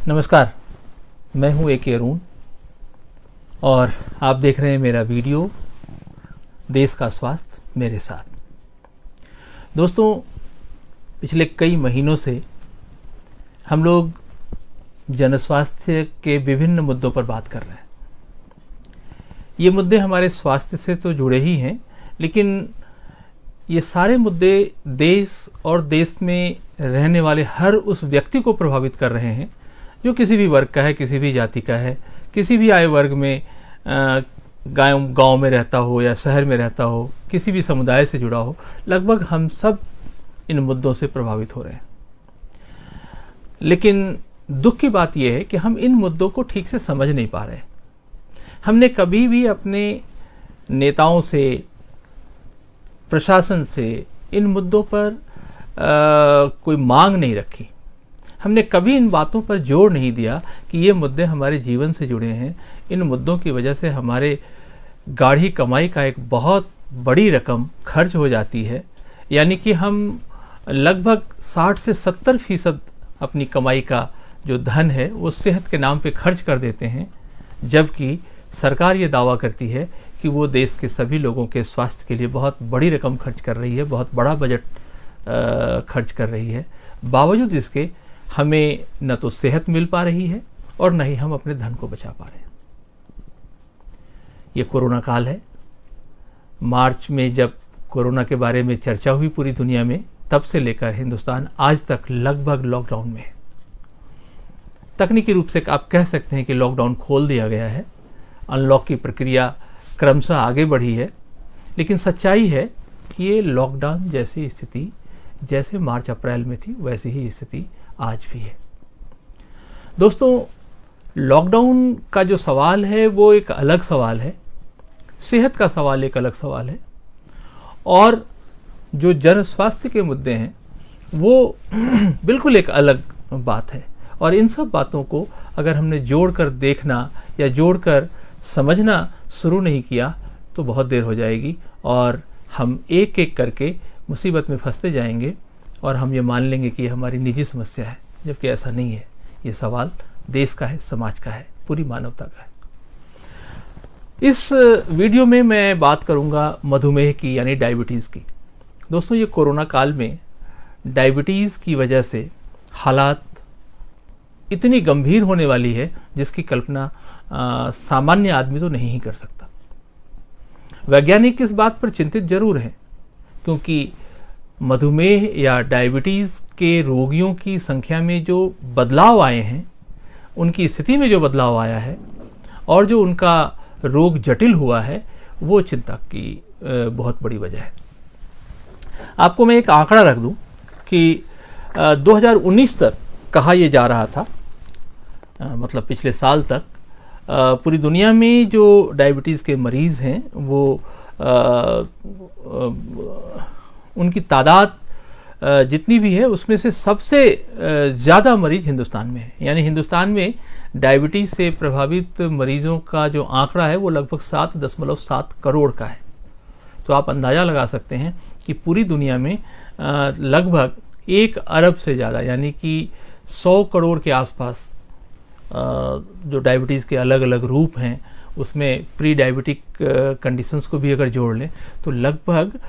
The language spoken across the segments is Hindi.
नमस्कार, मैं हूं ए.के. अरुण और आप देख रहे हैं मेरा वीडियो देश का स्वास्थ्य मेरे साथ। दोस्तों, पिछले कई महीनों से हम लोग जनस्वास्थ्य के विभिन्न मुद्दों पर बात कर रहे हैं। ये मुद्दे हमारे स्वास्थ्य से तो जुड़े ही हैं, लेकिन ये सारे मुद्दे देश और देश में रहने वाले हर उस व्यक्ति को प्रभावित कर रहे हैं जो किसी भी वर्ग का है, किसी भी जाति का है, किसी भी आयु वर्ग में, गांव में रहता हो या शहर में रहता हो, किसी भी समुदाय से जुड़ा हो। लगभग हम सब इन मुद्दों से प्रभावित हो रहे हैं। लेकिन दुख की बात यह है कि हम इन मुद्दों को ठीक से समझ नहीं पा रहे। हमने कभी भी अपने नेताओं से, प्रशासन से इन मुद्दों पर कोई मांग नहीं रखी। हमने कभी इन बातों पर जोर नहीं दिया कि ये मुद्दे हमारे जीवन से जुड़े हैं। इन मुद्दों की वजह से हमारे गाढ़ी कमाई का एक बहुत बड़ी रकम खर्च हो जाती है। यानी कि हम लगभग 60 से 70% अपनी कमाई का जो धन है वो सेहत के नाम पे खर्च कर देते हैं, जबकि सरकार ये दावा करती है कि वो देश के सभी लोगों के स्वास्थ्य के लिए बहुत बड़ी रकम खर्च कर रही है, बहुत बड़ा बजट खर्च कर रही है। बावजूद इसके हमें न तो सेहत मिल पा रही है और न ही हम अपने धन को बचा पा रहे हैं। ये कोरोना काल है। मार्च में जब कोरोना के बारे में चर्चा हुई पूरी दुनिया में, तब से लेकर हिंदुस्तान आज तक लगभग लॉकडाउन में है। तकनीकी रूप से आप कह सकते हैं कि लॉकडाउन खोल दिया गया है, अनलॉक की प्रक्रिया क्रमशः आगे बढ़ी है, लेकिन सच्चाई है कि ये लॉकडाउन जैसी स्थिति जैसे मार्च अप्रैल में थी वैसी ही स्थिति आज भी है। दोस्तों, लॉकडाउन का जो सवाल है वो एक अलग सवाल है, सेहत का सवाल एक अलग सवाल है, और जो जन स्वास्थ्य के मुद्दे हैं वो बिल्कुल एक अलग बात है। और इन सब बातों को अगर हमने जोड़कर देखना या जोड़कर समझना शुरू नहीं किया तो बहुत देर हो जाएगी और हम एक एक करके मुसीबत में फंसते जाएंगे और हम ये मान लेंगे कि ये हमारी निजी समस्या है, जबकि ऐसा नहीं है। ये सवाल देश का है, समाज का है, पूरी मानवता का है। इस वीडियो में मैं बात करूंगा मधुमेह की, यानी डायबिटीज की। दोस्तों, ये कोरोना काल में डायबिटीज की वजह से हालात इतनी गंभीर होने वाली है जिसकी कल्पना सामान्य आदमी तो नहीं ही कर सकता। वैज्ञानिक इस बात पर चिंतित जरूर हैं, क्योंकि मधुमेह या डायबिटीज के रोगियों की संख्या में जो बदलाव आए हैं, उनकी स्थिति में जो बदलाव आया है और जो उनका रोग जटिल हुआ है, वो चिंता की बहुत बड़ी वजह है। आपको मैं एक आंकड़ा रख दूं कि 2019 तक कहा यह जा रहा था, मतलब पिछले साल तक पूरी दुनिया में जो डायबिटीज़ के मरीज़ हैं वो उनकी तादाद जितनी भी है उसमें से सबसे ज़्यादा मरीज हिंदुस्तान में है। यानी हिंदुस्तान में डायबिटीज़ से प्रभावित मरीजों का जो आंकड़ा है वो लगभग 7.7 करोड़ का है। तो आप अंदाज़ा लगा सकते हैं कि पूरी दुनिया में लगभग 1 अरब से ज़्यादा, यानी कि 100 करोड़ के आसपास जो डायबिटीज़ के अलग अलग रूप हैं, उसमें प्री डायबिटिक कंडीशंस को भी अगर जोड़ लें तो लगभग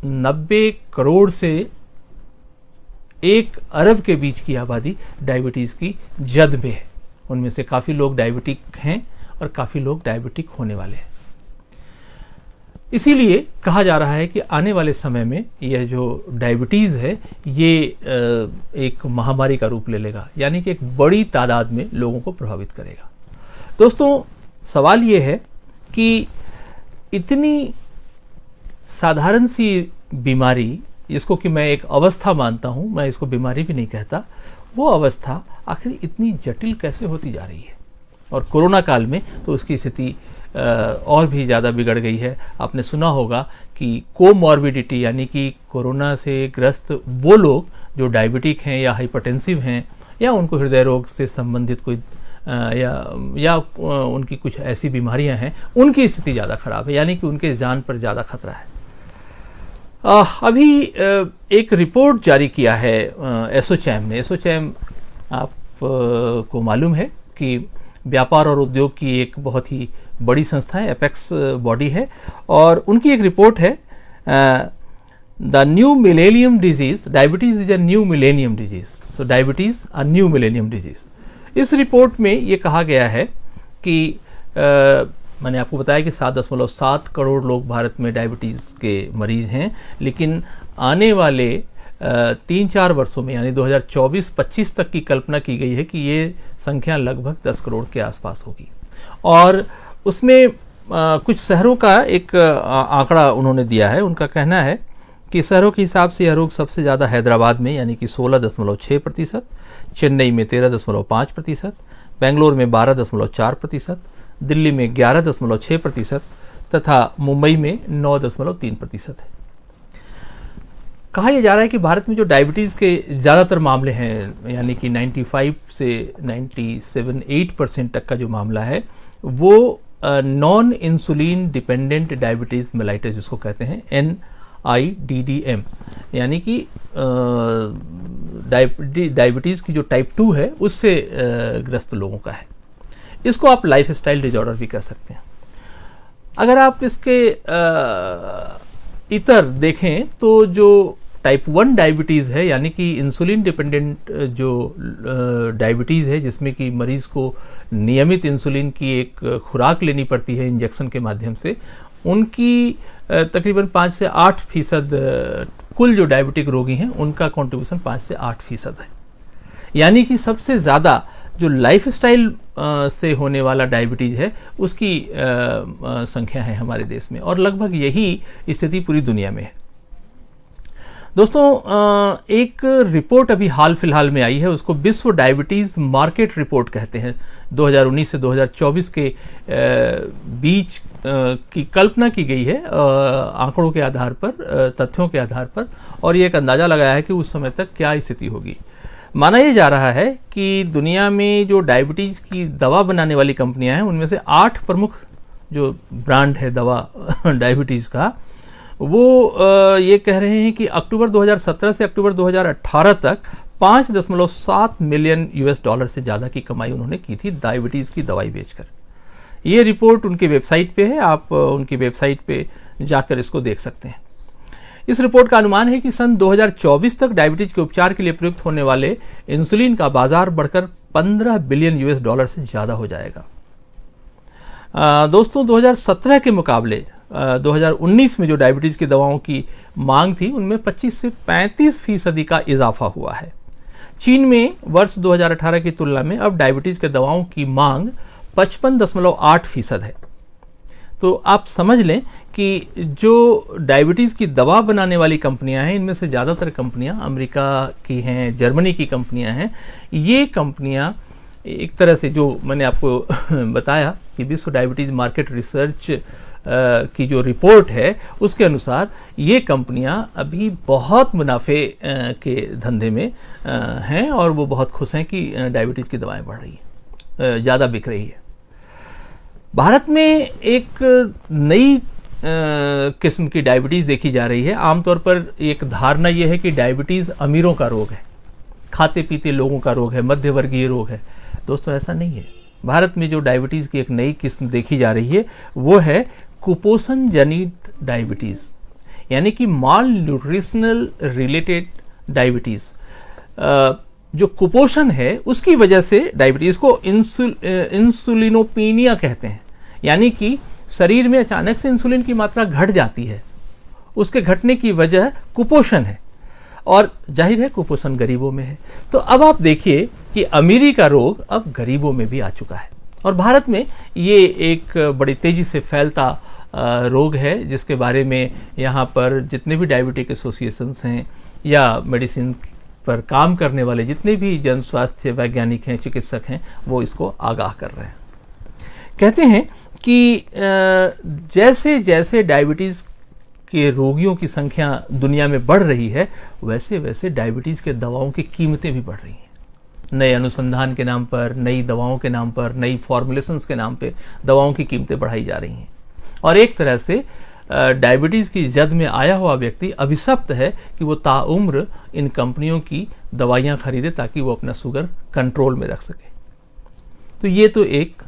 90 करोड़ से 1 अरब के बीच की आबादी डायबिटीज़ की जद में है। उनमें से काफ़ी लोग डायबिटिक हैं और काफ़ी लोग डायबिटिक होने वाले हैं। इसीलिए कहा जा रहा है कि आने वाले समय में यह जो डायबिटीज़ है ये एक महामारी का रूप ले लेगा, यानी कि एक बड़ी तादाद में लोगों को प्रभावित करेगा। दोस्तों, सवाल ये है कि इतनी साधारण सी बीमारी, जिसको कि मैं एक अवस्था मानता हूं, मैं इसको बीमारी भी नहीं कहता, वो अवस्था आखिर इतनी जटिल कैसे होती जा रही है। और कोरोना काल में तो उसकी स्थिति और भी ज़्यादा बिगड़ गई है। आपने सुना होगा कि कोमॉर्बिडिटी, यानी कि कोरोना से ग्रस्त वो लोग जो डायबिटिक हैं या हाइपरटेंसिव हैं या उनको हृदय रोग से संबंधित कोई या उनकी कुछ ऐसी बीमारियां हैं, उनकी स्थिति ज़्यादा खराब है, यानी कि उनके जान पर ज़्यादा खतरा है। अभी एक रिपोर्ट जारी किया है एसोचैम ने। एसोचैम आप को मालूम है कि व्यापार और उद्योग की एक बहुत ही बड़ी संस्था है, एपेक्स बॉडी है, और उनकी एक रिपोर्ट है the new millennium disease, diabetes is a new millennium disease, so diabetes a new millennium disease. इस रिपोर्ट में ये कहा गया है कि मैंने आपको बताया कि 7.7 करोड़ लोग भारत में डायबिटीज के मरीज हैं, लेकिन आने वाले 3-4 वर्षों में यानी 2024-25 तक की कल्पना की गई है कि ये संख्या लगभग 10 करोड़ के आसपास होगी। और उसमें कुछ शहरों का एक आंकड़ा उन्होंने दिया है। उनका कहना है कि शहरों के हिसाब से यह रोग सबसे ज़्यादा हैदराबाद में यानी कि 16.6%, चेन्नई में 13.5%, बेंगलोर में 12.4%, दिल्ली में 11.6% तथा मुंबई में 9.3% है। कहा यह जा रहा है कि भारत में जो डायबिटीज़ के ज़्यादातर मामले हैं यानी कि 95 से 97-8% तक का जो मामला है वो non insulin dependent diabetes mellitus जिसको कहते हैं NIDDM, यानी कि डायबिटीज़ की जो टाइप 2 है उससे ग्रस्त लोगों का है। इसको आप लाइफस्टाइल डिसऑर्डर भी कह सकते हैं। अगर आप इसके इतर देखें तो जो टाइप 1 डायबिटीज़ है यानी कि इंसुलिन डिपेंडेंट जो डायबिटीज़ है जिसमें कि मरीज को नियमित इंसुलिन की एक खुराक लेनी पड़ती है इंजेक्शन के माध्यम से, उनकी तकरीबन 5 से 8% कुल जो डायबिटिक रोगी हैं उनका कंट्रीब्यूशन 5 से 8% है। यानी कि सबसे ज़्यादा जो लाइफस्टाइल से होने वाला डायबिटीज है उसकी संख्या है हमारे देश में, और लगभग यही स्थिति पूरी दुनिया में है। दोस्तों, एक रिपोर्ट अभी हाल फिलहाल में आई है, उसको विश्व डायबिटीज मार्केट रिपोर्ट कहते हैं। 2019 से 2024 के बीच की कल्पना की गई है आंकड़ों के आधार पर, तथ्यों के आधार पर, और ये एक अंदाजा लगाया है कि उस समय तक क्या स्थिति होगी। माना यह जा रहा है कि दुनिया में जो डायबिटीज की दवा बनाने वाली कंपनियां हैं उनमें से 8 प्रमुख जो ब्रांड है दवा डायबिटीज का, वो ये कह रहे हैं कि अक्टूबर 2017 से अक्टूबर 2018 तक 5.7 मिलियन $US से ज़्यादा की कमाई उन्होंने की थी डायबिटीज़ की दवाई बेचकर। ये रिपोर्ट उनकी वेबसाइट पे है, आप उनकी वेबसाइट पे जाकर इसको देख सकते हैं। इस रिपोर्ट का अनुमान है कि सन 2024 तक डायबिटीज के उपचार के लिए प्रयुक्त होने वाले इंसुलिन का बाजार बढ़कर 15 बिलियन $US से ज़्यादा हो जाएगा। दोस्तों, 2017 के मुकाबले 2019 में जो डायबिटीज की दवाओं की मांग थी उनमें 25 से 35% का इजाफा हुआ है। चीन में वर्ष 2018 की तुलना में अब डायबिटीज के दवाओं की मांग 55.8% है। तो आप समझ लें कि जो डायबिटीज की दवा बनाने वाली कंपनियां हैं इनमें से ज्यादातर कंपनियां अमेरिका की हैं, जर्मनी की कंपनियां हैं। ये कंपनियां एक तरह से जो मैंने आपको बताया कि विश्व डायबिटीज मार्केट रिसर्च की जो रिपोर्ट है उसके अनुसार ये कंपनियां अभी बहुत मुनाफे के धंधे में हैं और वो बहुत खुश हैं कि डायबिटीज की दवाएं बढ़ रही हैं, ज़्यादा बिक रही है। भारत में एक नई किस्म की डायबिटीज देखी जा रही है। आमतौर पर एक धारणा यह है कि डायबिटीज अमीरों का रोग है, खाते पीते लोगों का रोग है, मध्यवर्गीय रोग है। दोस्तों, ऐसा नहीं है। भारत में जो डायबिटीज की एक नई किस्म देखी जा रही है वो है कुपोषण जनित डायबिटीज, यानी कि माल न्यूट्रिशनल रिलेटेड डायबिटीज। जो कुपोषण है उसकी वजह से डायबिटीज को इंसुलिनोपीनिया कहते हैं, यानी कि शरीर में अचानक से इंसुलिन की मात्रा घट जाती है, उसके घटने की वजह कुपोषण है, और जाहिर है कुपोषण गरीबों में है। तो अब आप देखिए कि अमीरी का रोग अब गरीबों में भी आ चुका है, और भारत में ये एक बड़ी तेजी से फैलता रोग है जिसके बारे में यहाँ पर जितने भी डायबिटिक एसोसिएशंस हैं या मेडिसिन पर काम करने वाले जितने भी जन स्वास्थ्य वैज्ञानिक हैं, चिकित्सक हैं, वो इसको आगाह कर रहे हैं। कहते हैं कि जैसे जैसे डायबिटीज़ के रोगियों की संख्या दुनिया में बढ़ रही है वैसे वैसे डायबिटीज़ के दवाओं की कीमतें भी बढ़ रही हैं। नए अनुसंधान के नाम पर, नई दवाओं के नाम पर, नई फॉर्मुलेशंस के नाम पे दवाओं की कीमतें बढ़ाई जा रही हैं, और एक तरह से डायबिटीज की जद में आया हुआ व्यक्ति अभिशप्त है कि वो ताउम्र इन कंपनियों की दवाइयां खरीदे ताकि वो अपना शुगर कंट्रोल में रख सके। तो ये तो एक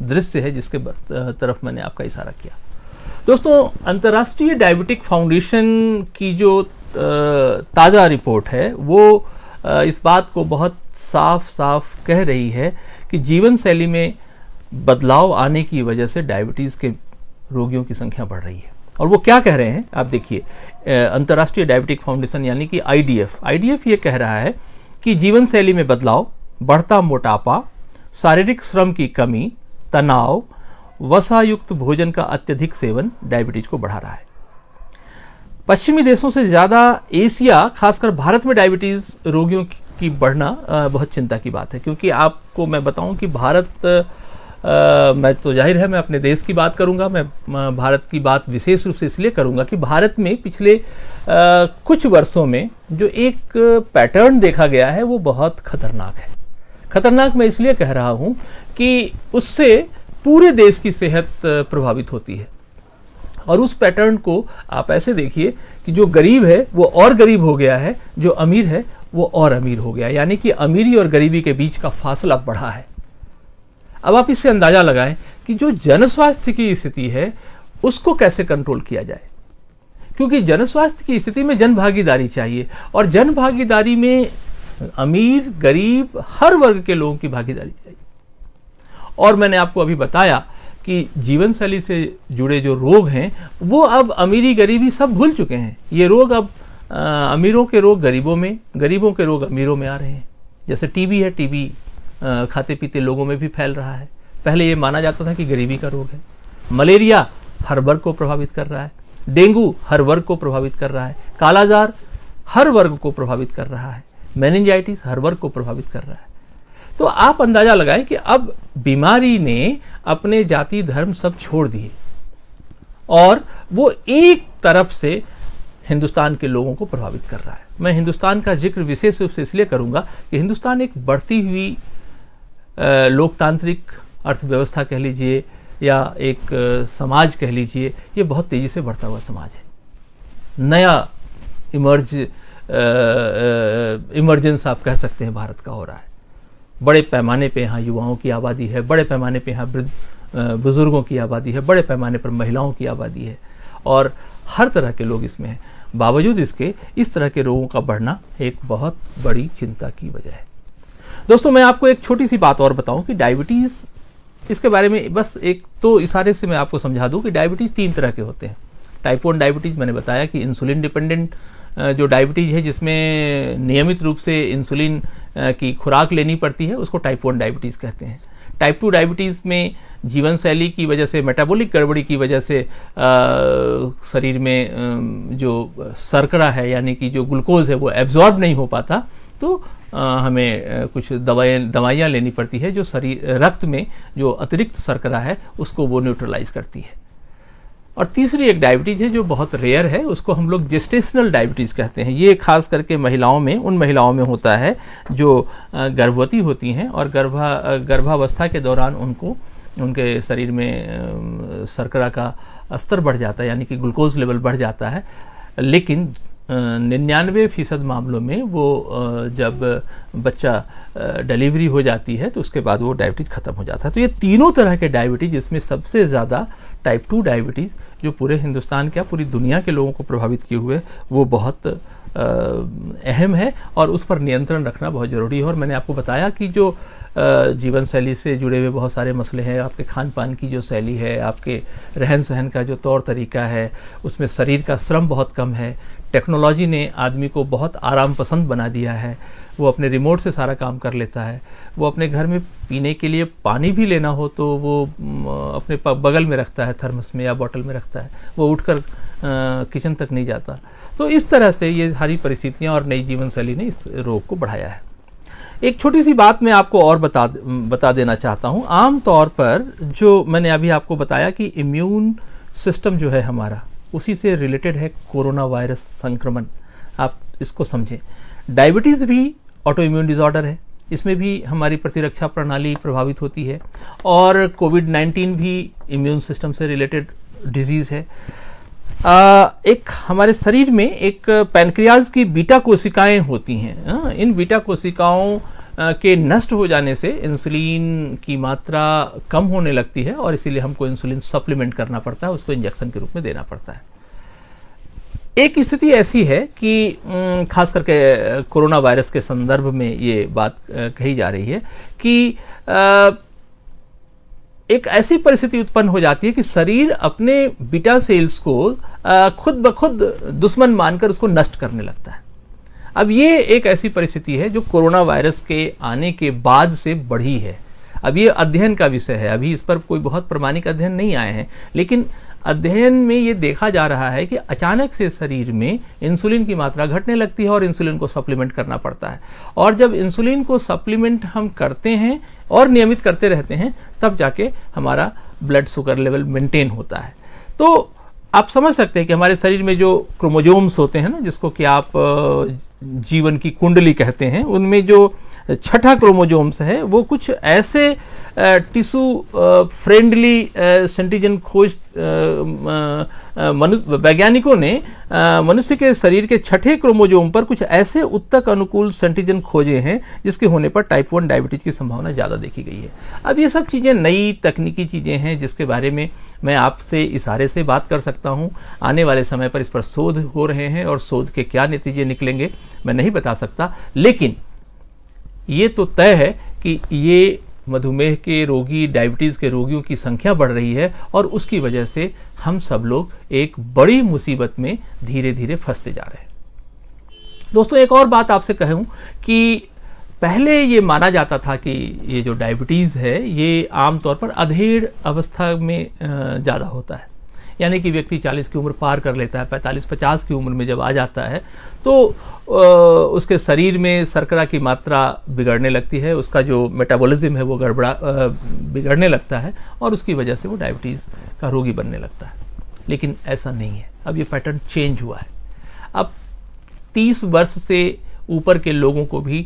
दृश्य है जिसके तरफ मैंने आपका इशारा किया। दोस्तों, अंतर्राष्ट्रीय डायबिटिक फाउंडेशन की जो ताज़ा रिपोर्ट है वो इस बात को बहुत साफ साफ कह रही है कि जीवन शैली में बदलाव आने की वजह से डायबिटीज के रोगियों की संख्या बढ़ रही है। और वो क्या कह रहे हैं आप देखिए, अंतर्राष्ट्रीय डायबिटिक फाउंडेशन यानी कि आईडीएफ ये कह रहा है कि जीवन शैली में बदलाव, बढ़ता मोटापा, शारीरिक श्रम की कमी, तनाव, वसायुक्त भोजन का अत्यधिक सेवन डायबिटीज को बढ़ा रहा है। पश्चिमी देशों से ज्यादा एशिया, खासकर भारत में डायबिटीज रोगियों की बढ़ना बहुत चिंता की बात है। क्योंकि आपको मैं बताऊं कि भारत, मैं तो जाहिर है मैं अपने देश की बात करूंगा, मैं भारत की बात विशेष रूप से इसलिए करूंगा कि भारत में पिछले कुछ वर्षों में जो एक पैटर्न देखा गया है वो बहुत खतरनाक है। खतरनाक मैं इसलिए कह रहा हूं कि उससे पूरे देश की सेहत प्रभावित होती है। और उस पैटर्न को आप ऐसे देखिए कि जो गरीब है वो और गरीब हो गया है, जो अमीर है वो और अमीर हो गया, यानी कि अमीरी और गरीबी के बीच का फासला बढ़ा है। अब आप इससे अंदाजा लगाएं कि जो जन स्वास्थ्य की स्थिति है उसको कैसे कंट्रोल किया जाए, क्योंकि जन स्वास्थ्य की स्थिति में जन भागीदारी चाहिए, और जन भागीदारी में अमीर गरीब हर वर्ग के लोगों की भागीदारी चाहिए। और मैंने आपको अभी बताया कि जीवन शैली से जुड़े जो रोग हैं वो अब अमीरी गरीबी सब भूल चुके हैं। ये रोग अब अमीरों के रोग गरीबों में, गरीबों के रोग अमीरों में आ रहे हैं। जैसे टीबी है, टीबी खाते पीते लोगों में भी फैल रहा है। पहले ये माना जाता था कि गरीबी का रोग है। मलेरिया हर वर्ग को प्रभावित कर रहा है, डेंगू हर वर्ग को प्रभावित कर रहा है, कालाजार हर वर्ग को प्रभावित कर रहा है, मेनिंजाइटिस हर वर्ग को प्रभावित कर रहा है। तो आप अंदाजा लगाएं कि अब बीमारी ने अपने जाति धर्म सब छोड़ दिए और वो एक तरफ से हिंदुस्तान के लोगों को प्रभावित कर रहा है। मैं हिंदुस्तान का जिक्र विशेष रूप से इसलिए करूंगा कि हिंदुस्तान एक बढ़ती हुई लोकतांत्रिक अर्थव्यवस्था कह लीजिए या एक समाज कह लीजिए, ये बहुत तेजी से बढ़ता हुआ समाज है। नया इमर्जेंस आप कह सकते हैं भारत का हो रहा है। बड़े पैमाने पे यहाँ युवाओं की आबादी है, बड़े पैमाने पे यहाँ बुजुर्गों की आबादी है, बड़े पैमाने पर महिलाओं की आबादी है और हर तरह के लोग इसमें हैं। बावजूद इसके इस तरह के रोगों का बढ़ना एक बहुत बड़ी चिंता की वजह है। दोस्तों, मैं आपको एक छोटी सी बात और बताऊं कि डायबिटीज, इसके बारे में बस एक तो इशारे से मैं आपको समझा दूं कि डायबिटीज 3 तरह के होते हैं। टाइप 1 डायबिटीज मैंने बताया कि इंसुलिन डिपेंडेंट जो डायबिटीज है जिसमें नियमित रूप से इंसुलिन की खुराक लेनी पड़ती है, उसको टाइप 1 डायबिटीज कहते हैं। टाइप 2 डायबिटीज में जीवन शैली की वजह से, मेटाबॉलिक गड़बड़ी की वजह से शरीर में जो शर्करा है यानी कि जो ग्लूकोज है वो एब्जॉर्ब नहीं हो पाता, तो हमें कुछ दवाइयाँ लेनी पड़ती है जो रक्त में जो अतिरिक्त शर्करा है उसको वो न्यूट्रलाइज करती है। और तीसरी एक डायबिटीज है जो बहुत रेयर है, उसको हम लोग जेस्टेशनल डायबिटीज कहते हैं। ये खास करके महिलाओं में, उन महिलाओं में होता है जो गर्भवती होती हैं और गर्भावस्था के दौरान उनके शरीर में शर्करा का स्तर बढ़ जाता है यानी कि ग्लूकोज लेवल बढ़ जाता है। लेकिन 99% मामलों में वो जब बच्चा डिलीवरी हो जाती है तो उसके बाद वो डायबिटीज खत्म हो जाता है। तो ये तीनों तरह के डायबिटीज, इसमें सबसे ज़्यादा टाइप 2 डायबिटीज जो पूरे हिंदुस्तान क्या पूरी दुनिया के लोगों को प्रभावित किए हुए, वो बहुत अहम है और उस पर नियंत्रण रखना बहुत ज़रूरी है। और मैंने आपको बताया कि जो जीवन शैली से जुड़े हुए बहुत सारे मसले हैं, आपके खान पान की जो शैली है, आपके रहन सहन का जो तौर तरीका है, उसमें शरीर का श्रम बहुत कम है। टेक्नोलॉजी ने आदमी को बहुत आराम पसंद बना दिया है, वो अपने रिमोट से सारा काम कर लेता है। वो अपने घर में पीने के लिए पानी भी लेना हो तो वो अपने बगल में रखता है, थर्मस में या बॉटल में रखता है, वो उठकर किचन तक नहीं जाता। तो इस तरह से ये सारी परिस्थितियाँ और नई जीवन शैली ने इस रोग को बढ़ाया है। एक छोटी सी बात मैं आपको और बता देना चाहता हूँ। आम तौर पर जो मैंने अभी आपको बताया कि इम्यून सिस्टम जो है हमारा, उसी से रिलेटेड है कोरोना वायरस संक्रमण। आप इसको समझें। डायबिटीज़ भी ऑटो इम्यून डिसऑर्डर है, इसमें भी हमारी प्रतिरक्षा प्रणाली प्रभावित होती है और कोविड-19 भी इम्यून सिस्टम से रिलेटेड डिजीज़ है। एक हमारे शरीर में एक पैनक्रियाज की बीटा कोशिकाएं होती हैं। इन बीटा कोशिकाओं के नष्ट हो जाने से इंसुलिन की मात्रा कम होने लगती है और इसीलिए हमको इंसुलिन सप्लीमेंट करना पड़ता है, उसको इंजेक्शन के रूप में देना पड़ता है। एक स्थिति ऐसी है कि खास करके कोरोना वायरस के संदर्भ में ये बात कही जा रही है कि एक ऐसी परिस्थिति उत्पन्न हो जाती है कि शरीर अपने बीटा सेल्स को खुद ब खुद दुश्मन मानकर उसको नष्ट करने लगता है। अब ये एक ऐसी परिस्थिति है जो कोरोना वायरस के आने के बाद से बढ़ी है। अब ये अध्ययन का विषय है, अभी इस पर कोई बहुत प्रामाणिक अध्ययन नहीं आए हैं, लेकिन अध्ययन में ये देखा जा रहा है कि अचानक से शरीर में इंसुलिन की मात्रा घटने लगती है और इंसुलिन को सप्लीमेंट करना पड़ता है। और जब इंसुलिन को सप्लीमेंट हम करते हैं और नियमित करते रहते हैं, तब जाके हमारा ब्लड शुगर लेवल मेंटेन होता है। तो आप समझ सकते हैं कि हमारे शरीर में जो क्रोमोजोम्स होते हैं ना, जिसको कि आप जीवन की कुंडली कहते हैं, उनमें जो छठा क्रोमोजोम्स है वो कुछ ऐसे टिश्यू फ्रेंडली सेंटीजन खोज वैज्ञानिकों ने मनुष्य के शरीर के छठे क्रोमोजोम पर कुछ ऐसे उत्तक अनुकूल सेंटीजन खोजे हैं जिसके होने पर टाइप 1 डायबिटीज की संभावना ज्यादा देखी गई है। अब ये सब चीजें नई तकनीकी चीजें हैं जिसके बारे में मैं आपसे इशारे से बात कर सकता हूं। आने वाले समय पर इस पर शोध हो रहे हैं और शोध के क्या नतीजे निकलेंगे मैं नहीं बता सकता, लेकिन ये तो तय है कि ये मधुमेह के रोगी, डायबिटीज के रोगियों की संख्या बढ़ रही है और उसकी वजह से हम सब लोग एक बड़ी मुसीबत में धीरे धीरे फंसते जा रहे हैं। दोस्तों, एक और बात आपसे कहूं कि पहले ये माना जाता था कि ये जो डायबिटीज है ये आमतौर पर अधेड़ अवस्था में ज्यादा होता है, यानी कि व्यक्ति 40 की उम्र पार कर लेता है, 45-50 की उम्र में जब आ जाता है तो उसके शरीर में शर्करा की मात्रा बिगड़ने लगती है, उसका जो मेटाबॉलिज्म है वो बिगड़ने लगता है और उसकी वजह से वो डायबिटीज का रोगी बनने लगता है। लेकिन ऐसा नहीं है, अब ये पैटर्न चेंज हुआ है। अब 30 वर्ष से ऊपर के लोगों को भी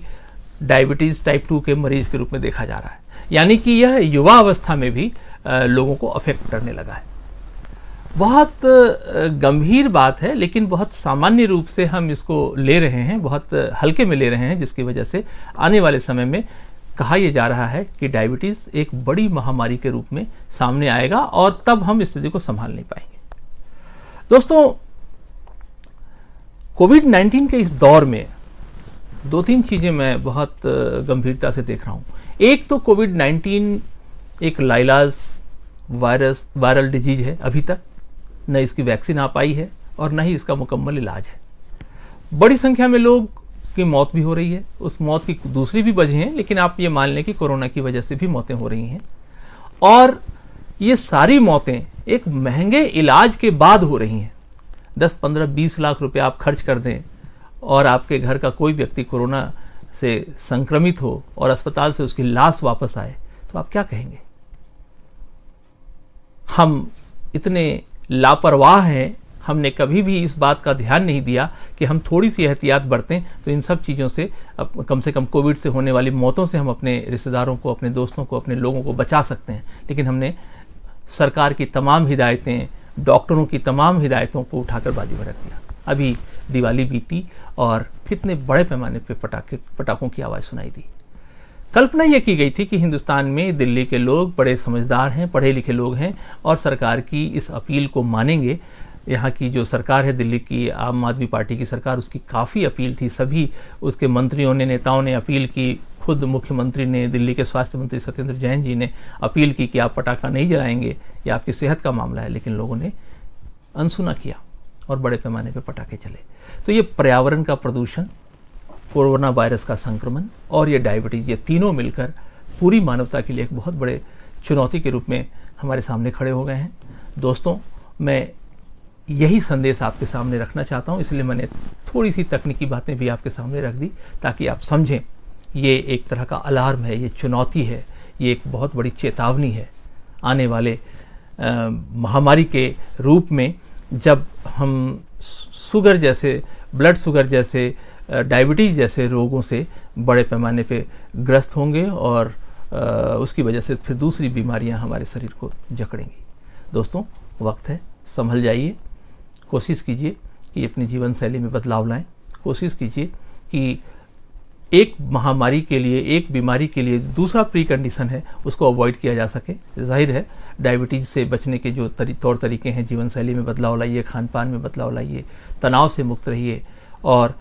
डायबिटीज टाइप 2 के मरीज के रूप में देखा जा रहा है, यानी कि यह युवा अवस्था में भी लोगों को अफेक्ट करने लगा है। बहुत गंभीर बात है, लेकिन बहुत सामान्य रूप से हम इसको ले रहे हैं, बहुत हल्के में ले रहे हैं, जिसकी वजह से आने वाले समय में कहा यह जा रहा है कि डायबिटीज एक बड़ी महामारी के रूप में सामने आएगा और तब हम स्थिति को संभाल नहीं पाएंगे। दोस्तों, कोविड-19 के इस दौर में 2-3 चीजें मैं बहुत गंभीरता से देख रहा हूं। एक तो कोविड-19 एक लाइलाज वायरल डिजीज है, अभी तक न इसकी वैक्सीन आ पाई है और न ही इसका मुकम्मल इलाज है। बड़ी संख्या में लोग की मौत भी हो रही है, उस मौत की दूसरी भी वजह हैं, लेकिन आप ये मान लें कि कोरोना की वजह से भी मौतें हो रही हैं और ये सारी मौतें एक महंगे इलाज के बाद हो रही हैं। 10, 15, 20 लाख रुपए आप खर्च कर दें और आपके घर का कोई व्यक्ति कोरोना से संक्रमित हो और अस्पताल से उसकी लाश वापस आए तो आप क्या कहेंगे? हम इतने लापरवाह हैं, हमने कभी भी इस बात का ध्यान नहीं दिया कि हम थोड़ी सी एहतियात बरतें तो इन सब चीज़ों से कम से कम कोविड से होने वाली मौतों से हम अपने रिश्तेदारों को, अपने दोस्तों को, अपने लोगों को बचा सकते हैं। लेकिन हमने सरकार की तमाम हिदायतें, डॉक्टरों की तमाम हिदायतों को उठाकर बाजू में रख दिया। अभी दिवाली बीती और कितने बड़े पैमाने पर पटाखों की आवाज़ सुनाई दी। कल्पना यह की गई थी कि हिंदुस्तान में दिल्ली के लोग बड़े समझदार हैं, पढ़े लिखे लोग हैं और सरकार की इस अपील को मानेंगे। यहाँ की जो सरकार है दिल्ली की आम आदमी पार्टी की सरकार, उसकी काफ़ी अपील थी, सभी उसके मंत्रियों ने, नेताओं ने अपील की। खुद मुख्यमंत्री ने, दिल्ली के स्वास्थ्य मंत्री सत्येंद्र जैन जी ने अपील की कि आप पटाखा नहीं जलाएंगे, ये आपकी सेहत का मामला है। लेकिन लोगों ने अनसुना किया और बड़े पैमाने पर पटाखे चले। तो ये पर्यावरण का प्रदूषण, कोरोना वायरस का संक्रमण और ये डायबिटीज, ये तीनों मिलकर पूरी मानवता के लिए एक बहुत बड़े चुनौती के रूप में हमारे सामने खड़े हो गए हैं। दोस्तों, मैं यही संदेश आपके सामने रखना चाहता हूं, इसलिए मैंने थोड़ी सी तकनीकी बातें भी आपके सामने रख दी ताकि आप समझें ये एक तरह का अलार्म है, ये चुनौती है, ये एक बहुत बड़ी चेतावनी है आने वाले महामारी के रूप में, जब हम शुगर जैसे, ब्लड शुगर जैसे, डायबिटीज जैसे रोगों से बड़े पैमाने पे ग्रस्त होंगे और उसकी वजह से फिर दूसरी बीमारियां हमारे शरीर को जकड़ेंगी। दोस्तों, वक्त है, संभल जाइए, कोशिश कीजिए कि अपनी जीवन शैली में बदलाव लाएं। कोशिश कीजिए कि एक महामारी के लिए, एक बीमारी के लिए दूसरा प्री कंडीशन है उसको अवॉइड किया जा सके। जाहिर है डायबिटीज से बचने के जो तौर तरीके हैं, जीवन शैली में बदलाव लाइए, खान पान में बदलाव लाइए, तनाव से मुक्त रहिए और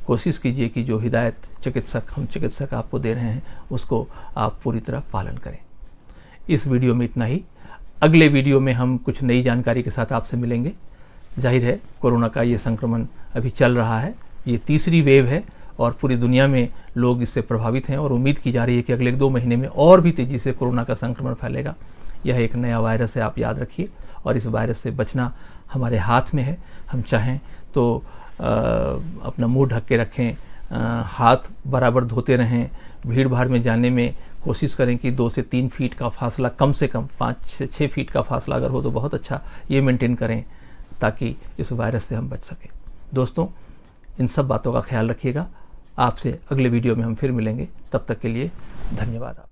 कोशिश कीजिए कि जो हिदायत हम चिकित्सक आपको दे रहे हैं उसको आप पूरी तरह पालन करें। इस वीडियो में इतना ही। अगले वीडियो में हम कुछ नई जानकारी के साथ आपसे मिलेंगे। जाहिर है कोरोना का ये संक्रमण अभी चल रहा है, ये तीसरी वेव है और पूरी दुनिया में लोग इससे प्रभावित हैं और उम्मीद की जा रही है कि अगले 2 महीने में और भी तेजी से कोरोना का संक्रमण फैलेगा। यह एक नया वायरस है, आप याद रखिए, और इस वायरस से बचना हमारे हाथ में है। हम चाहें तो अपना मुंह ढक के रखें, हाथ बराबर धोते रहें, भीड़ भाड़ में जाने में कोशिश करें कि 2 से 3 फीट का फासला, कम से कम 5 से 6 फीट का फासला अगर हो तो बहुत अच्छा, ये मेंटेन करें ताकि इस वायरस से हम बच सकें। दोस्तों, इन सब बातों का ख्याल रखिएगा। आपसे अगले वीडियो में हम फिर मिलेंगे। तब तक के लिए धन्यवाद।